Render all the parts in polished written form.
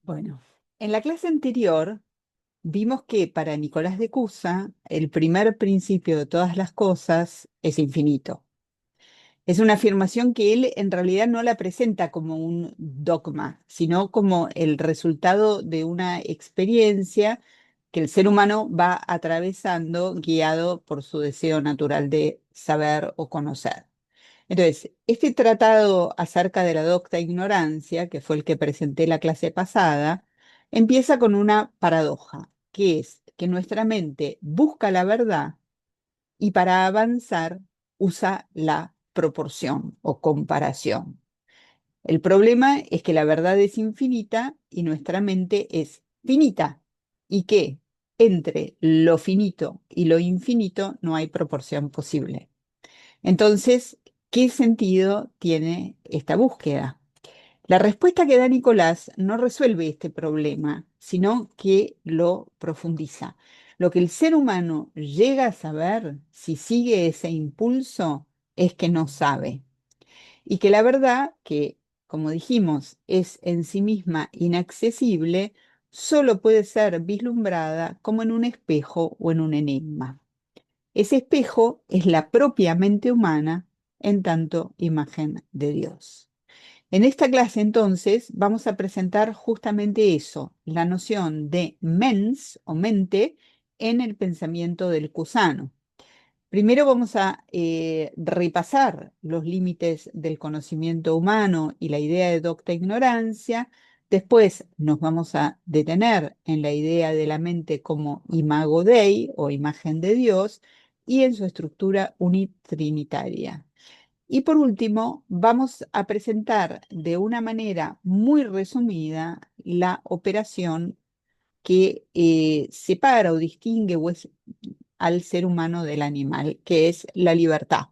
Bueno, en la clase anterior vimos que para Nicolás de Cusa el primer principio de todas las cosas es infinito. Es una afirmación que él en realidad no la presenta como un dogma, sino como el resultado de una experiencia que el ser humano va atravesando guiado por su deseo natural de saber o conocer. Entonces, este tratado acerca de la docta ignorancia, que fue el que presenté la clase pasada, empieza con una paradoja, que es que nuestra mente busca la verdad y para avanzar usa la proporción o comparación. El problema es que la verdad es infinita y nuestra mente es finita y que entre lo finito y lo infinito no hay proporción posible. Entonces, ¿qué sentido tiene esta búsqueda? La respuesta que da Nicolás no resuelve este problema, sino que lo profundiza. Lo que el ser humano llega a saber, si sigue ese impulso, es que no sabe. Y que la verdad, que, como dijimos, es en sí misma inaccesible, solo puede ser vislumbrada como en un espejo o en un enigma. Ese espejo es la propia mente humana en tanto imagen de Dios. En esta clase, entonces, vamos a presentar justamente eso, la noción de mens o mente en el pensamiento del Cusano. Primero vamos a repasar los límites del conocimiento humano y la idea de docta ignorancia. Después nos vamos a detener en la idea de la mente como imago Dei o imagen de Dios y en su estructura unitrinitaria. Y por último, vamos a presentar de una manera muy resumida la operación que separa o distingue al ser humano del animal, que es la libertad.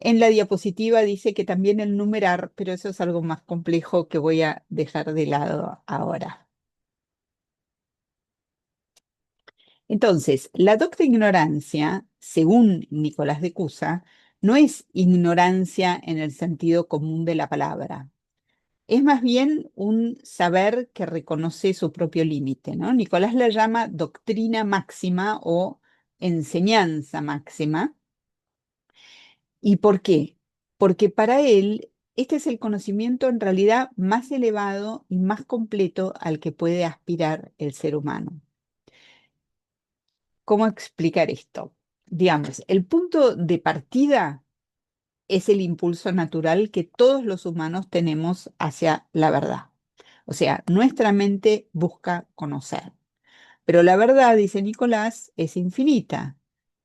En la diapositiva dice que también el numerar, pero eso es algo más complejo que voy a dejar de lado ahora. Entonces, la docta ignorancia, según Nicolás de Cusa, no es ignorancia en el sentido común de la palabra. Es más bien un saber que reconoce su propio límite, ¿no? Nicolás la llama doctrina máxima o enseñanza máxima. ¿Y por qué? Porque para él este es el conocimiento en realidad más elevado y más completo al que puede aspirar el ser humano. ¿Cómo explicar esto? Digamos, el punto de partida es el impulso natural que todos los humanos tenemos hacia la verdad. O sea, nuestra mente busca conocer. Pero la verdad, dice Nicolás, es infinita.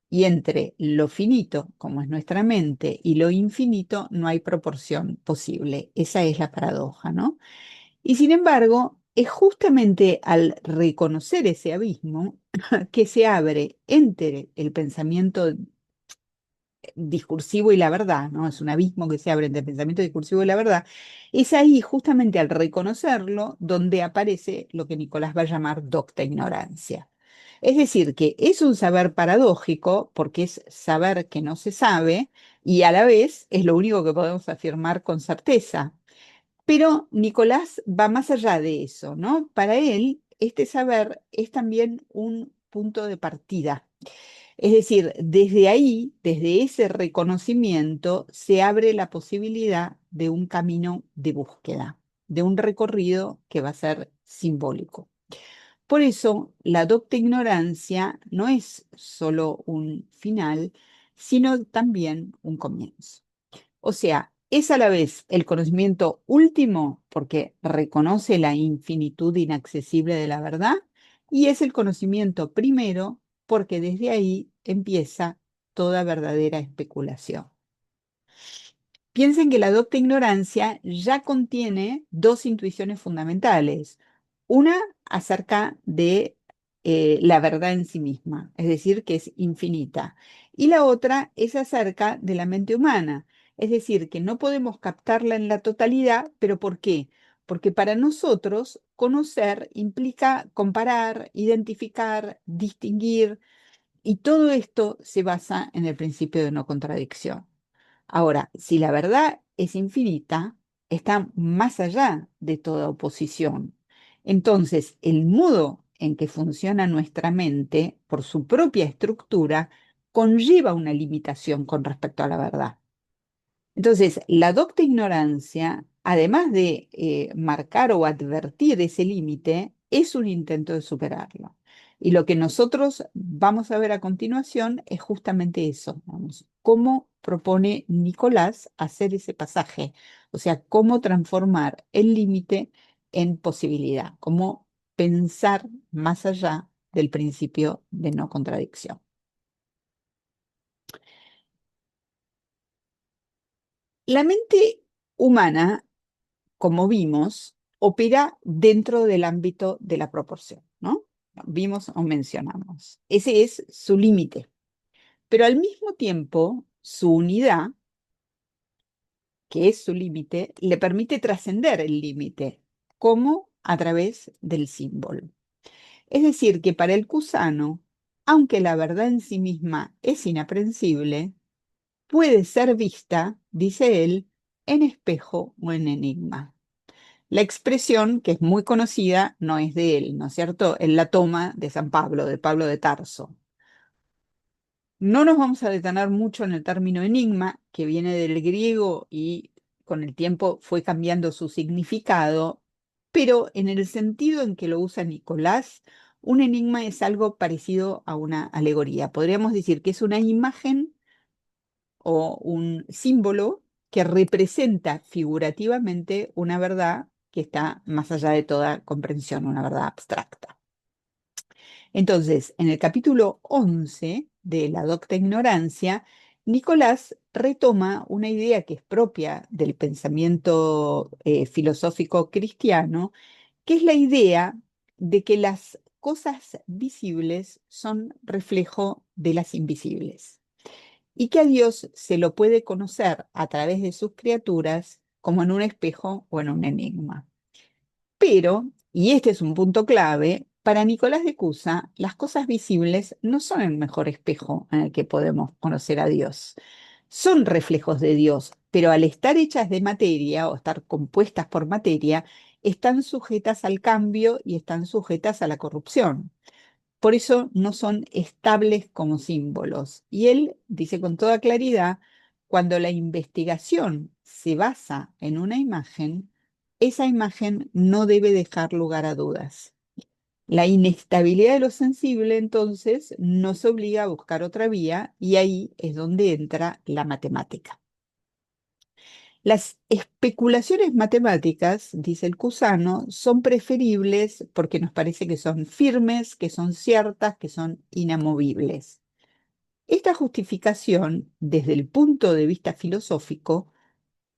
Y entre lo finito, como es nuestra mente, y lo infinito, no hay proporción posible. Esa es la paradoja, ¿no? Y sin embargo, es justamente al reconocer ese abismo que se abre entre el pensamiento discursivo y la verdad, ¿no? Es un abismo que se abre entre el pensamiento discursivo y la verdad. Es ahí, justamente al reconocerlo, donde aparece lo que Nicolás va a llamar docta ignorancia. Es decir, que es un saber paradójico porque es saber que no se sabe y a la vez es lo único que podemos afirmar con certeza. Pero Nicolás va más allá de eso, ¿no? Para él, este saber es también un punto de partida. Es decir, desde ahí, desde ese reconocimiento, se abre la posibilidad de un camino de búsqueda, de un recorrido que va a ser simbólico. Por eso, la docta ignorancia no es solo un final, sino también un comienzo. O sea, es a la vez el conocimiento último porque reconoce la infinitud inaccesible de la verdad y es el conocimiento primero porque desde ahí empieza toda verdadera especulación. Piensen que la docta ignorancia ya contiene dos intuiciones fundamentales. Una acerca de la verdad en sí misma, es decir, que es infinita. Y la otra es acerca de la mente humana, es decir, que no podemos captarla en la totalidad, pero ¿por qué? Porque para nosotros conocer implica comparar, identificar, distinguir, y todo esto se basa en el principio de no contradicción. Ahora, si la verdad es infinita, está más allá de toda oposición. Entonces, el modo en que funciona nuestra mente, por su propia estructura, conlleva una limitación con respecto a la verdad. Entonces, la docta ignorancia, además de marcar o advertir ese límite, es un intento de superarlo. Y lo que nosotros vamos a ver a continuación es justamente eso, vamos, cómo propone Nicolás hacer ese pasaje, o sea, cómo transformar el límite en posibilidad, cómo pensar más allá del principio de no contradicción. La mente humana, como vimos, opera dentro del ámbito de la proporción, ¿no? Vimos o mencionamos. Ese es su límite. Pero al mismo tiempo, su unidad, que es su límite, le permite trascender el límite, como a través del símbolo. Es decir, que para el cusano, aunque la verdad en sí misma es inaprensible, puede ser vista, dice él, en espejo o en enigma. La expresión, que es muy conocida, no es de él, ¿no es cierto? Él la toma de San Pablo, de Pablo de Tarso. No nos vamos a detener mucho en el término enigma, que viene del griego y con el tiempo fue cambiando su significado, pero en el sentido en que lo usa Nicolás, un enigma es algo parecido a una alegoría. Podríamos decir que es una imagen o un símbolo que representa figurativamente una verdad que está más allá de toda comprensión, una verdad abstracta. Entonces, en el capítulo 11 de La Docta Ignorancia, Nicolás retoma una idea que es propia del pensamiento filosófico cristiano, que es la idea de que las cosas visibles son reflejo de las invisibles y que a Dios se lo puede conocer a través de sus criaturas como en un espejo o en un enigma. Pero, y este es un punto clave, para Nicolás de Cusa, las cosas visibles no son el mejor espejo en el que podemos conocer a Dios. Son reflejos de Dios, pero al estar hechas de materia o estar compuestas por materia, están sujetas al cambio y están sujetas a la corrupción. Por eso no son estables como símbolos. Y él dice con toda claridad, cuando la investigación se basa en una imagen, esa imagen no debe dejar lugar a dudas. La inestabilidad de lo sensible, entonces, nos obliga a buscar otra vía y ahí es donde entra la matemática. Las especulaciones matemáticas, dice el Cusano, son preferibles porque nos parece que son firmes, que son ciertas, que son inamovibles. Esta justificación, desde el punto de vista filosófico,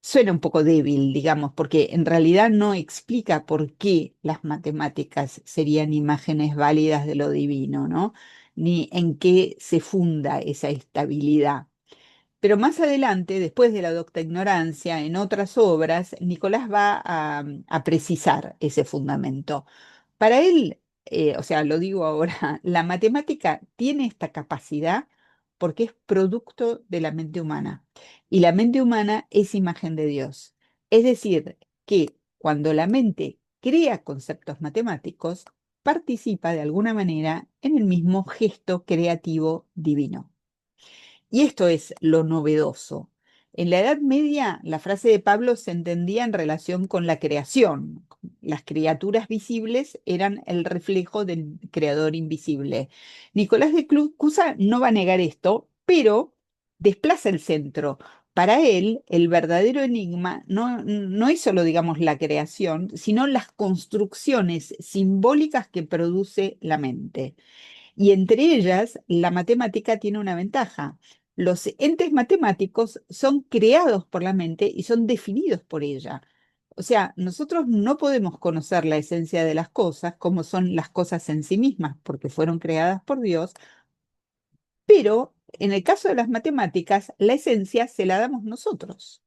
suena un poco débil, digamos, porque en realidad no explica por qué las matemáticas serían imágenes válidas de lo divino, ¿no? Ni en qué se funda esa estabilidad. Pero más adelante, después de la docta ignorancia, en otras obras, Nicolás va a precisar ese fundamento. Para él, o sea, lo digo ahora, la matemática tiene esta capacidad porque es producto de la mente humana y la mente humana es imagen de Dios. Es decir, que cuando la mente crea conceptos matemáticos, participa de alguna manera en el mismo gesto creativo divino. Y esto es lo novedoso. En la Edad Media, la frase de Pablo se entendía en relación con la creación. Las criaturas visibles eran el reflejo del creador invisible. Nicolás de Cusa no va a negar esto, pero desplaza el centro. Para él, el verdadero enigma no es solo, digamos, la creación, sino las construcciones simbólicas que produce la mente. Y entre ellas, la matemática tiene una ventaja. Los entes matemáticos son creados por la mente y son definidos por ella. O sea, nosotros no podemos conocer la esencia de las cosas como son las cosas en sí mismas, porque fueron creadas por Dios, pero en el caso de las matemáticas, la esencia se la damos nosotros,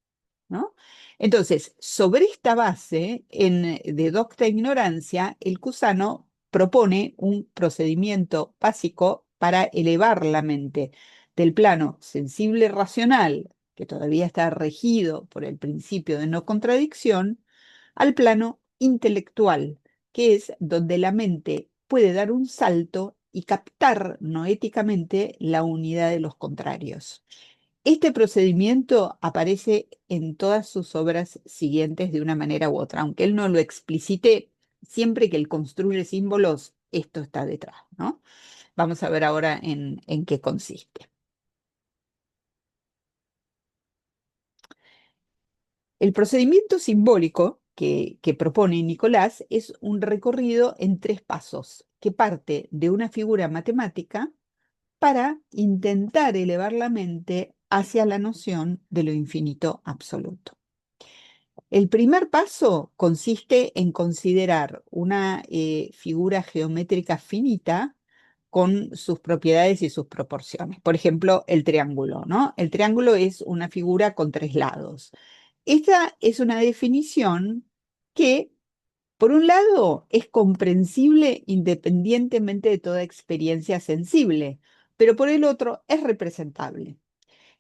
¿no? Entonces, sobre esta base de docta ignorancia, el Cusano propone un procedimiento básico para elevar la mente del plano sensible racional, que todavía está regido por el principio de no contradicción, al plano intelectual, que es donde la mente puede dar un salto y captar noéticamente la unidad de los contrarios. Este procedimiento aparece en todas sus obras siguientes de una manera u otra, aunque él no lo explicite, siempre que él construye símbolos, esto está detrás, ¿no? Vamos a ver ahora en qué consiste. El procedimiento simbólico que propone Nicolás es un recorrido en 3 pasos que parte de una figura matemática para intentar elevar la mente hacia la noción de lo infinito absoluto. El primer paso consiste en considerar una figura geométrica finita con sus propiedades y sus proporciones. Por ejemplo, el triángulo, ¿no? El triángulo es una figura con 3 lados. Esta es una definición que, por un lado, es comprensible independientemente de toda experiencia sensible, pero por el otro, es representable.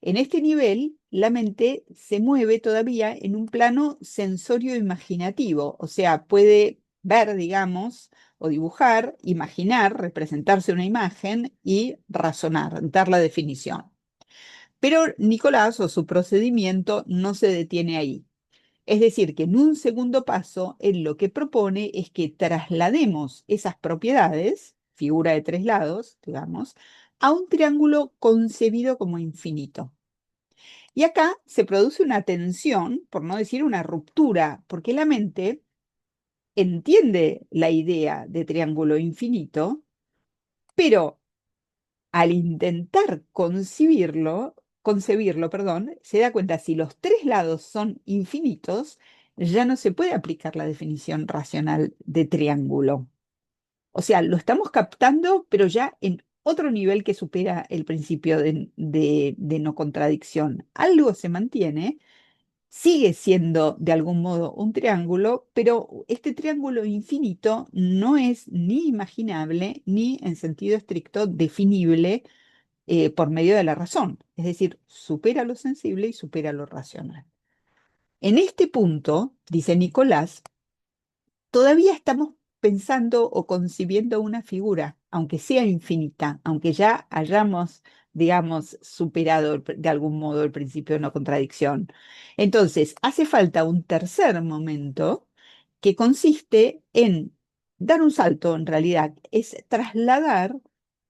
En este nivel, la mente se mueve todavía en un plano sensorio imaginativo, o sea, puede ver, digamos, o dibujar, imaginar, representarse una imagen y razonar, dar la definición. Pero Nicolás o su procedimiento no se detiene ahí. Es decir, que en un segundo paso, él lo que propone es que traslademos esas propiedades, figura de 3 lados, digamos, a un triángulo concebido como infinito. Y acá se produce una tensión, por no decir una ruptura, porque la mente entiende la idea de triángulo infinito, pero al intentar concebirlo, se da cuenta si los 3 lados son infinitos, ya no se puede aplicar la definición racional de triángulo. O sea, lo estamos captando, pero ya en otro nivel que supera el principio de no contradicción. Algo se mantiene, sigue siendo de algún modo un triángulo, pero este triángulo infinito no es ni imaginable ni en sentido estricto definible por medio de la razón. Es decir, supera lo sensible y supera lo racional. En este punto, dice Nicolás, todavía estamos pensando o concibiendo una figura, aunque sea infinita, aunque ya hayamos, digamos, superado de algún modo el principio de no contradicción. Entonces, hace falta un tercer momento que consiste en dar un salto, en realidad, es trasladar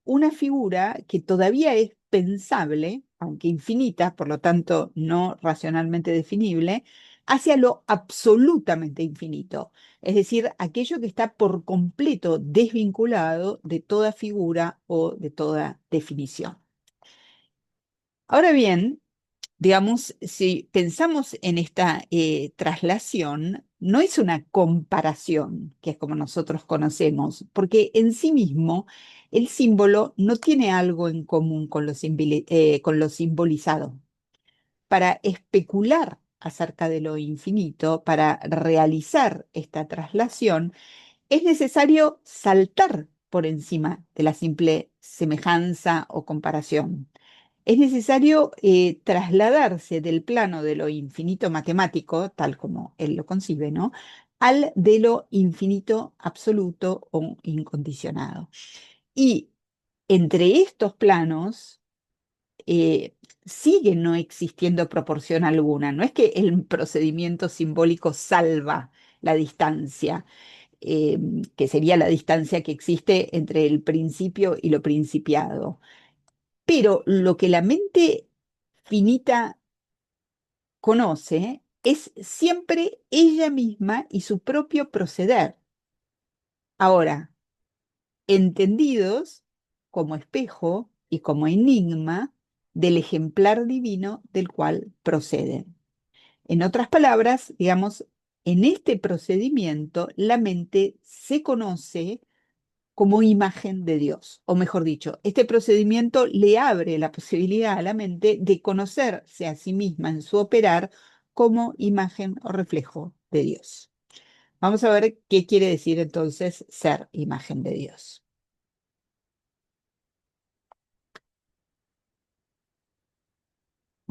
una figura que todavía es pensable, aunque infinita, por lo tanto no racionalmente definible, hacia lo absolutamente infinito, es decir, aquello que está por completo desvinculado de toda figura o de toda definición. Ahora bien, digamos, si pensamos en esta traslación, no es una comparación, que es como nosotros conocemos, porque en sí mismo el símbolo no tiene algo en común con lo simbolizado. Para especular acerca de lo infinito, para realizar esta traslación, es necesario saltar por encima de la simple semejanza o comparación. Es necesario trasladarse del plano de lo infinito matemático, tal como él lo concibe, ¿no? Al de lo infinito absoluto o incondicionado. Y entre estos planos sigue no existiendo proporción alguna. No es que el procedimiento simbólico salva la distancia, eh, que sería la distancia que existe entre el principio y lo principiado. Pero lo que la mente finita conoce es siempre ella misma y su propio proceder. Ahora, entendidos como espejo y como enigma del ejemplar divino del cual proceden. En otras palabras, digamos, en este procedimiento la mente se conoce como imagen de Dios, o mejor dicho, este procedimiento le abre la posibilidad a la mente de conocerse a sí misma en su operar como imagen o reflejo de Dios. Vamos a ver qué quiere decir entonces ser imagen de Dios.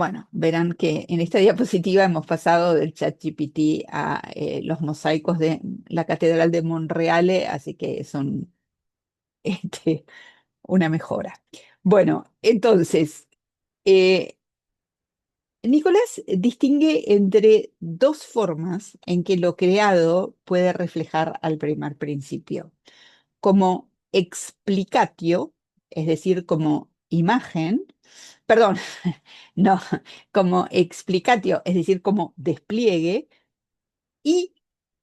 Bueno, verán que en esta diapositiva hemos pasado del ChatGPT a los mosaicos de la Catedral de Monreale, así que son este, una mejora. Bueno, entonces, eh, Nicolás distingue entre dos formas en que lo creado puede reflejar al primer principio, como explicatio, es decir, como imagen, perdón, no, como explicatio, es decir, como despliegue, y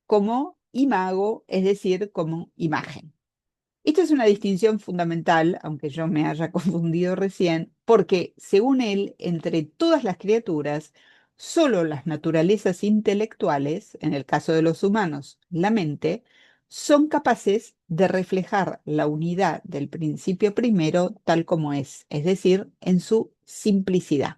como imago, es decir, como imagen. Esta es una distinción fundamental, aunque yo me haya confundido recién, porque según él, entre todas las criaturas, solo las naturalezas intelectuales, en el caso de los humanos, la mente, son capaces de reflejar la unidad del principio primero tal como es decir, en su simplicidad.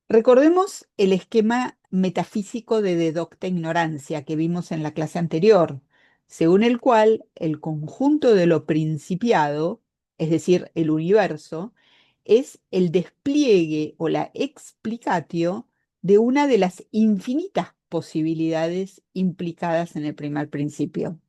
Recordemos el esquema metafísico de deducta ignorancia que vimos en la clase anterior, según el cual el conjunto de lo principiado, es decir, el universo, es el despliegue o la explicatio de una de las infinitas posibilidades implicadas en el primer principio.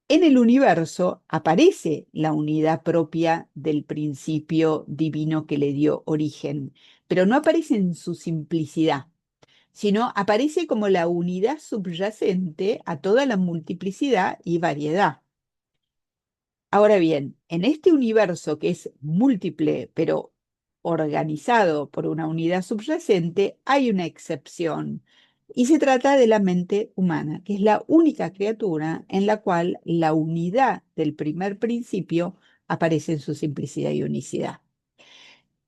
En el universo aparece la unidad propia del principio divino que le dio origen, pero no aparece en su simplicidad, sino aparece como la unidad subyacente a toda la multiplicidad y variedad. Ahora bien, en este universo que es múltiple, pero organizado por una unidad subyacente, hay una excepción. Y se trata de la mente humana, que es la única criatura en la cual la unidad del primer principio aparece en su simplicidad y unicidad.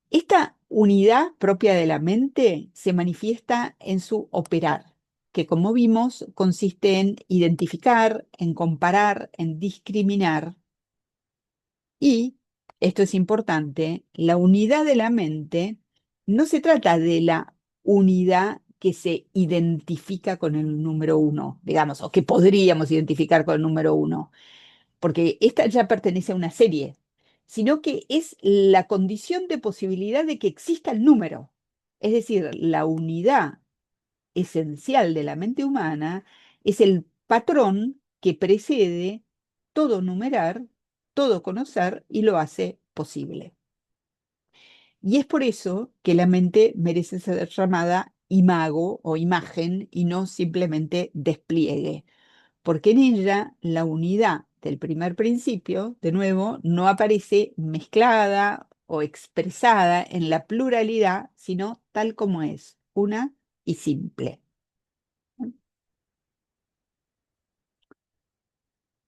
Esta unidad propia de la mente se manifiesta en su operar, que como vimos consiste en identificar, en comparar, en discriminar y, esto es importante, la unidad de la mente no se trata de la unidad que se identifica con el número uno, digamos, o que podríamos identificar con el número uno, porque esta ya pertenece a una serie, sino que es la condición de posibilidad de que exista el número. Es decir, la unidad esencial de la mente humana es el patrón que precede todo numerar, todo conocer y lo hace posible. Y es por eso que la mente merece ser llamada imago o imagen y no simplemente despliegue, porque en ella la unidad del primer principio, de nuevo, no aparece mezclada o expresada en la pluralidad, sino tal como es, una y simple.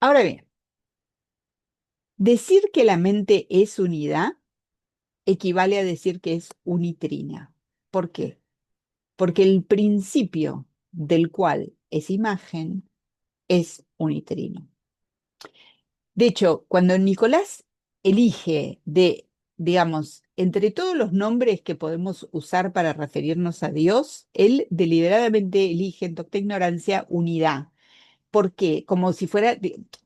Ahora bien, decir que la mente es unidad equivale a decir que es unitrina. ¿Por qué? Porque el principio del cual es imagen es unitrino. De hecho, cuando Nicolás elige digamos, entre todos los nombres que podemos usar para referirnos a Dios, él deliberadamente elige en total ignorancia unidad. ¿Por qué? Como si fuera,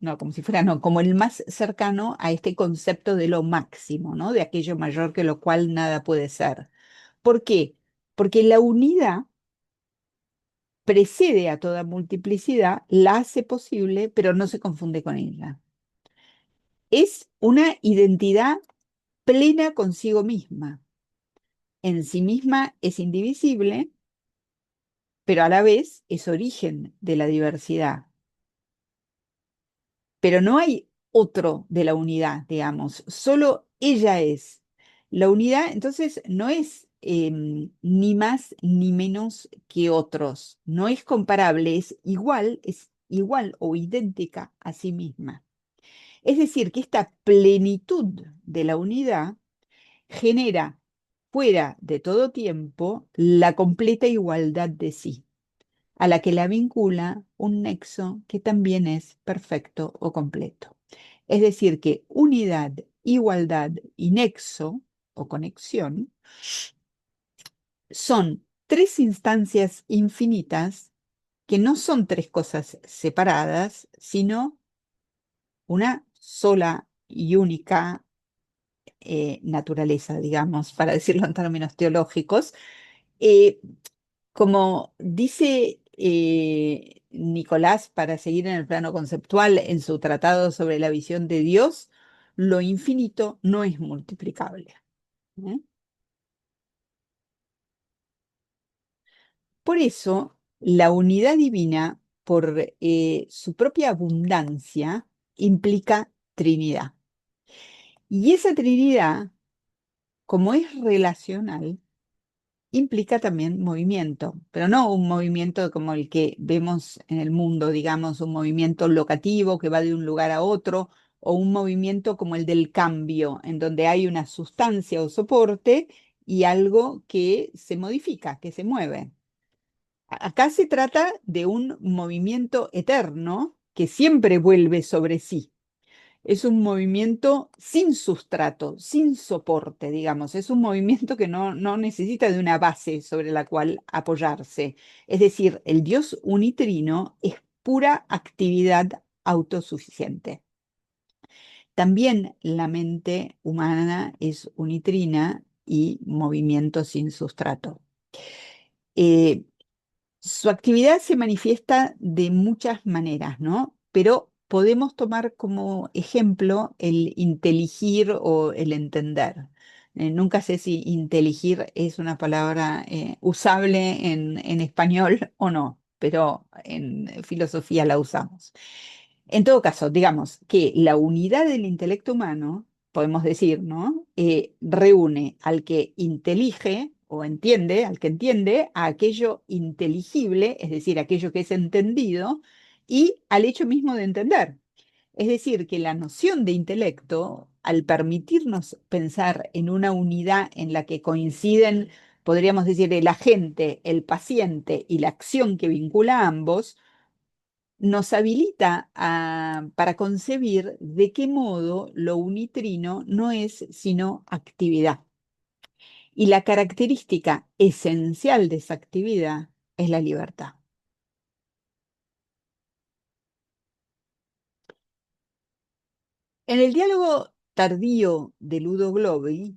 no, como si fuera, no, como el más cercano a este concepto de lo máximo, ¿no? De aquello mayor que lo cual nada puede ser. ¿Por qué? Porque la unidad precede a toda multiplicidad, la hace posible, pero no se confunde con ella. Es una identidad plena consigo misma. En sí misma es indivisible, pero a la vez es origen de la diversidad. Pero no hay otro de la unidad, digamos, solo ella es. La unidad, entonces, no es ni más ni menos que otros, no es comparable, es igual o idéntica a sí misma. Es decir, que esta plenitud de la unidad genera fuera de todo tiempo la completa igualdad de sí, a la que la vincula un nexo que también es perfecto o completo. Es decir, que unidad, igualdad y nexo o conexión son tres instancias infinitas que no son tres cosas separadas, sino una sola y única naturaleza, digamos, para decirlo en términos teológicos. Eh, Como dice Nicolás, para seguir en el plano conceptual, en su tratado sobre la visión de Dios, lo infinito no es multiplicable. ¿Eh? Por eso, la unidad divina, por su propia abundancia, implica Trinidad. Y esa Trinidad, como es relacional, implica también movimiento, pero no un movimiento como el que vemos en el mundo, digamos, un movimiento locativo que va de un lugar a otro, o un movimiento como el del cambio, en donde hay una sustancia o soporte y algo que se modifica, que se mueve. Acá se trata de un movimiento eterno que siempre vuelve sobre sí. Es un movimiento sin sustrato, sin soporte, digamos. Es un movimiento que no necesita de una base sobre la cual apoyarse. Es decir, el Dios unitrino es pura actividad autosuficiente. También la mente humana es unitrina y movimiento sin sustrato. Eh, Su actividad se manifiesta de muchas maneras, ¿no? Pero podemos tomar como ejemplo el inteligir o el entender. Nunca sé si inteligir es una palabra usable en español o no, pero en filosofía la usamos. En todo caso, digamos que la unidad del intelecto humano, podemos decir, ¿no? Reúne al que intelige o entiende, al que entiende, a aquello inteligible, es decir, aquello que es entendido, y al hecho mismo de entender. Es decir, que la noción de intelecto, al permitirnos pensar en una unidad en la que coinciden, podríamos decir, el agente, el paciente y la acción que vincula a ambos, nos habilita para concebir de qué modo lo unitrino no es sino actividad. Y la característica esencial de esa actividad es la libertad. En el diálogo tardío de Ludo Glovi,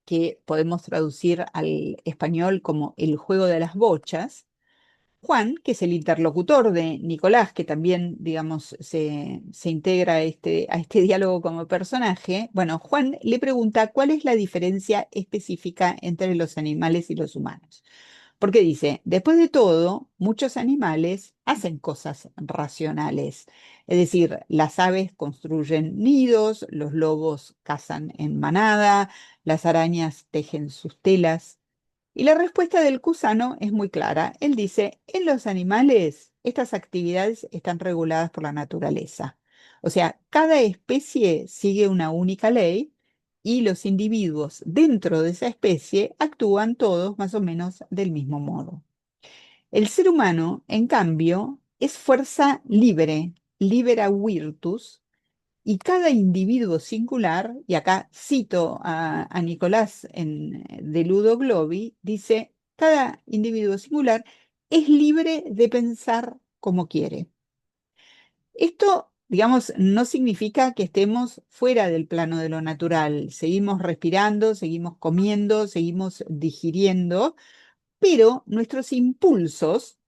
que podemos traducir al español como el juego de las bochas, Juan, que es el interlocutor de Nicolás, que también, digamos, se integra a este diálogo como personaje, bueno, Juan le pregunta cuál es la diferencia específica entre los animales y los humanos. Porque dice, después de todo, muchos animales hacen cosas racionales. Es decir, las aves construyen nidos, los lobos cazan en manada, las arañas tejen sus telas. Y la respuesta del Cusano es muy clara. Él dice, en los animales estas actividades están reguladas por la naturaleza. O sea, cada especie sigue una única ley y los individuos dentro de esa especie actúan todos más o menos del mismo modo. El ser humano, en cambio, es fuerza libre, libera virtus, y cada individuo singular, y acá cito a Nicolás de Ludo Glovi, dice, cada individuo singular es libre de pensar como quiere. Esto, digamos, no significa que estemos fuera del plano de lo natural. Seguimos respirando, seguimos comiendo, seguimos digiriendo, pero nuestros impulsos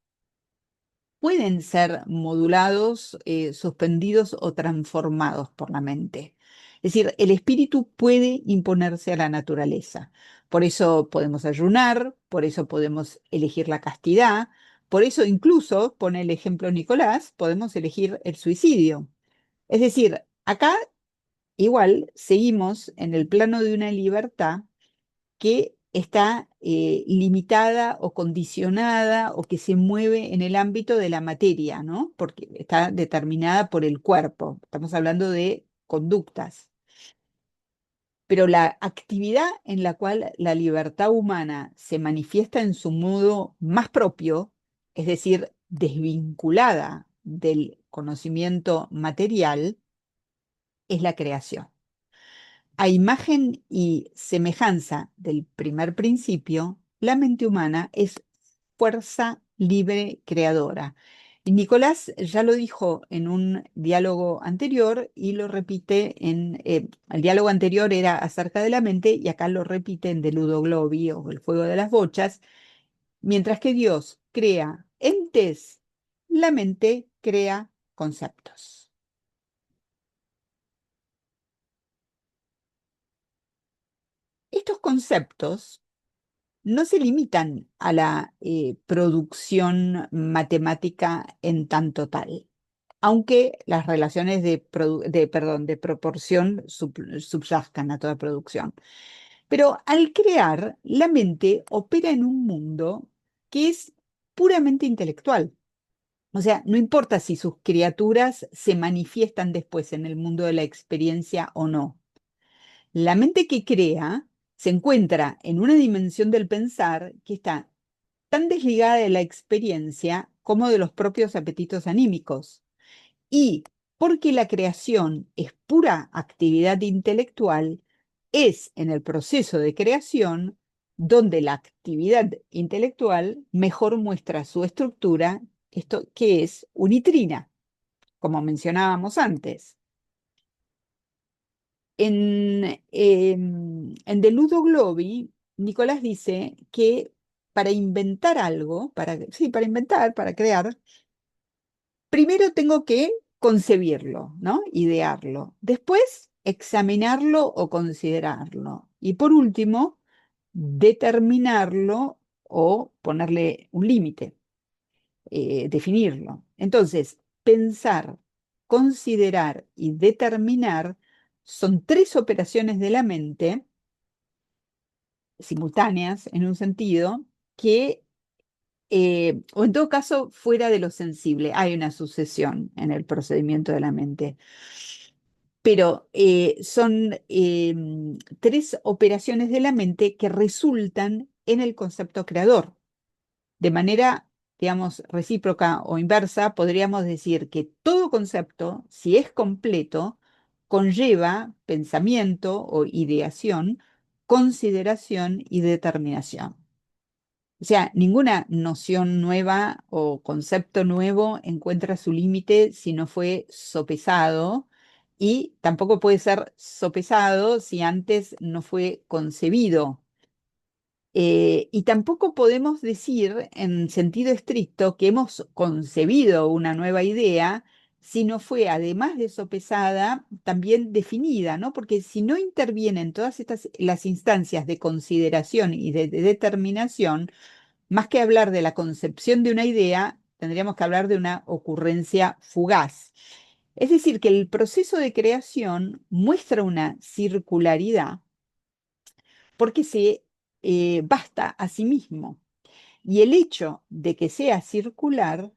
pueden ser modulados, suspendidos o transformados por la mente. Es decir, el espíritu puede imponerse a la naturaleza. Por eso podemos ayunar, por eso podemos elegir la castidad, por eso incluso, pone el ejemplo Nicolás, podemos elegir el suicidio. Es decir, acá igual seguimos en el plano de una libertad que está limitada o condicionada o que se mueve en el ámbito de la materia, ¿no? Porque está determinada por el cuerpo. Estamos hablando de conductas. Pero la actividad en la cual la libertad humana se manifiesta en su modo más propio, es decir, desvinculada del conocimiento material, es la creación. A imagen y semejanza del primer principio, la mente humana es fuerza libre creadora. Y Nicolás ya lo dijo en un diálogo anterior y lo repite el diálogo anterior era acerca de la mente y acá lo repite en De Ludo Globi o El juego de las bochas. Mientras que Dios crea entes, la mente crea conceptos. Estos conceptos no se limitan a la producción matemática en tanto tal, aunque las relaciones de proporción subyacen a toda producción. Pero al crear, la mente opera en un mundo que es puramente intelectual. O sea, no importa si sus criaturas se manifiestan después en el mundo de la experiencia o no. La mente que crea se encuentra en una dimensión del pensar que está tan desligada de la experiencia como de los propios apetitos anímicos. Y porque la creación es pura actividad intelectual, es en el proceso de creación donde la actividad intelectual mejor muestra su estructura, esto que es unitrina, como mencionábamos antes. En De Ludo Globi, Nicolás dice que para inventar algo, sí, para inventar, para crear, primero tengo que concebirlo, ¿no? Idearlo. Después, examinarlo o considerarlo. Y por último, determinarlo o ponerle un límite, definirlo. Entonces, pensar, considerar y determinar son tres operaciones de la mente simultáneas en un sentido que o en todo caso, fuera de lo sensible, hay una sucesión en el procedimiento de la mente. Pero son tres operaciones de la mente que resultan en el concepto creador. De manera, digamos, recíproca o inversa, podríamos decir que todo concepto, si es completo, conlleva pensamiento o ideación, consideración y determinación. O sea, ninguna noción nueva o concepto nuevo encuentra su límite si no fue sopesado y tampoco puede ser sopesado si antes no fue concebido. Y tampoco podemos decir en sentido estricto que hemos concebido una nueva idea si no fue, además de sopesada, también definida, ¿no? Porque si no intervienen todas estas, las instancias de consideración y de determinación, más que hablar de la concepción de una idea, tendríamos que hablar de una ocurrencia fugaz. Es decir, que el proceso de creación muestra una circularidad porque se basta a sí mismo. Y el hecho de que sea circular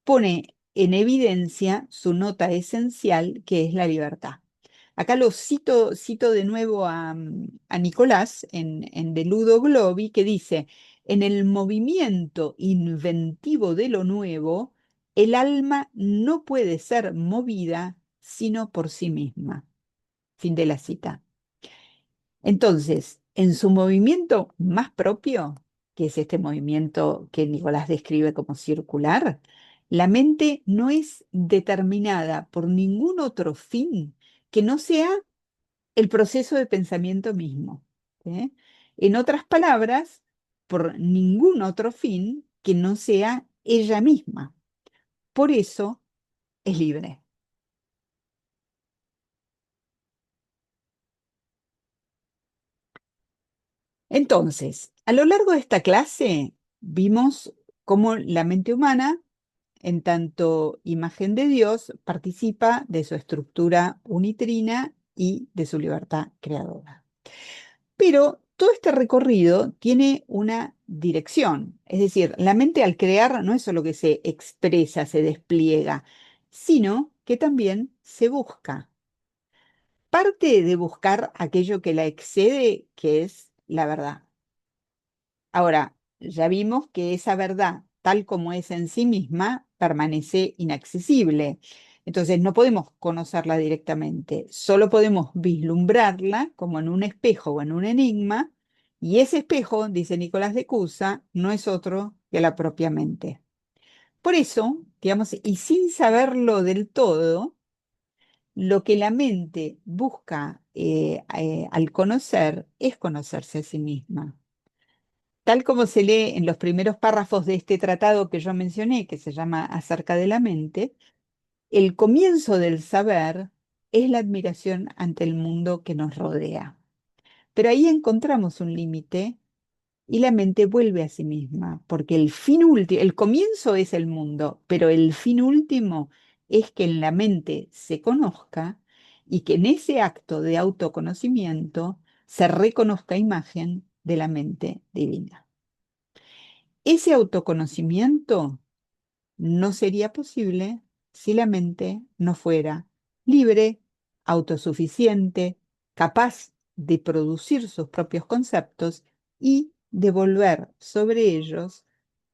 pone en evidencia su nota esencial, que es la libertad. Acá lo cito de nuevo a Nicolás en De Ludo Globi, que dice, en el movimiento inventivo de lo nuevo, el alma no puede ser movida sino por sí misma. Fin de la cita. Entonces, en su movimiento más propio, que es este movimiento que Nicolás describe como circular, la mente no es determinada por ningún otro fin que no sea el proceso de pensamiento mismo. ¿Sí? En otras palabras, por ningún otro fin que no sea ella misma. Por eso es libre. Entonces, a lo largo de esta clase vimos cómo la mente humana, en tanto imagen de Dios, participa de su estructura unitrina y de su libertad creadora. Pero todo este recorrido tiene una dirección, es decir, la mente al crear no es solo que se expresa, se despliega, sino que también se busca. Parte de buscar aquello que la excede, que es la verdad. Ahora, ya vimos que esa verdad, tal como es en sí misma, permanece inaccesible. Entonces, no podemos conocerla directamente, solo podemos vislumbrarla como en un espejo o en un enigma, y ese espejo, dice Nicolás de Cusa, no es otro que la propia mente. Por eso, digamos, y sin saberlo del todo, lo que la mente busca al conocer es conocerse a sí misma. Tal como se lee en los primeros párrafos de este tratado que yo mencioné, que se llama Acerca de la mente, el comienzo del saber es la admiración ante el mundo que nos rodea. Pero ahí encontramos un límite y la mente vuelve a sí misma, porque el fin último, el comienzo es el mundo, pero el fin último es que en la mente se conozca y que en ese acto de autoconocimiento se reconozca imagen de la mente divina. Ese autoconocimiento no sería posible si la mente no fuera libre, autosuficiente, capaz de producir sus propios conceptos y de volver sobre ellos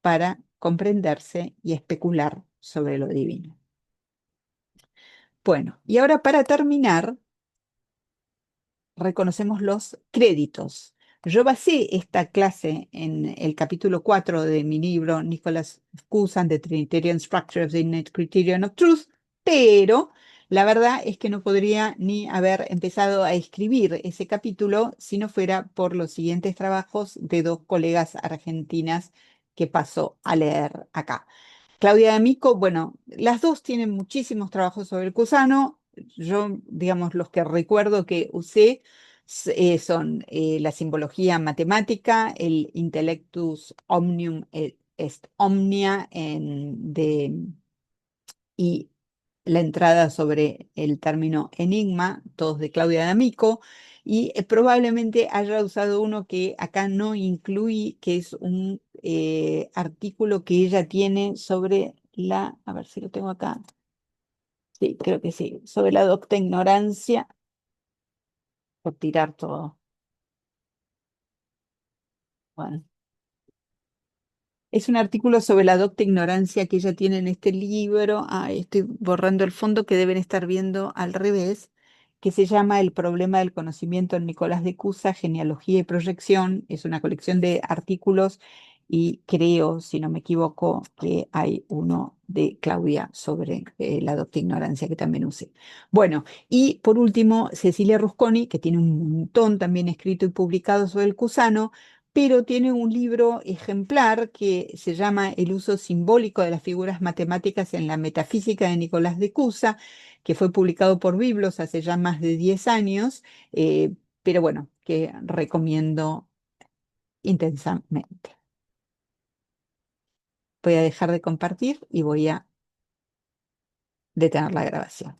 para comprenderse y especular sobre lo divino. Bueno, y ahora para terminar, reconocemos los créditos. Yo basé esta clase en el capítulo 4 de mi libro Nicholas Cusan, The Trinitarian Structure of the Innate Criterion of Truth, pero la verdad es que no podría ni haber empezado a escribir ese capítulo si no fuera por los siguientes trabajos de dos colegas argentinas que paso a leer acá. Claudia D'Amico, bueno, las dos tienen muchísimos trabajos sobre el Cusano. Yo, digamos, los que recuerdo que usé son la simbología matemática, el Intellectus Omnium est Omnia y la entrada sobre el término enigma, todos de Claudia D'Amico, y probablemente haya usado uno que acá no incluí, que es un artículo que ella tiene sobre a ver si lo tengo acá, sí, creo que sí, sobre la docta ignorancia, por tirar todo. Bueno. Es un artículo sobre la docta ignorancia que ella tiene en este libro. Estoy borrando el fondo que deben estar viendo al revés, que se llama El problema del conocimiento en Nicolás de Cusa, genealogía y proyección. Es una colección de artículos y creo, si no me equivoco, que hay uno de Claudia sobre la docta ignorancia que también usé. Bueno, y por último, Cecilia Rusconi, que tiene un montón también escrito y publicado sobre el Cusano, pero tiene un libro ejemplar que se llama El uso simbólico de las figuras matemáticas en la metafísica de Nicolás de Cusa, que fue publicado por Biblos hace ya más de 10 años, pero bueno, que recomiendo intensamente. Voy a dejar de compartir y voy a detener la grabación.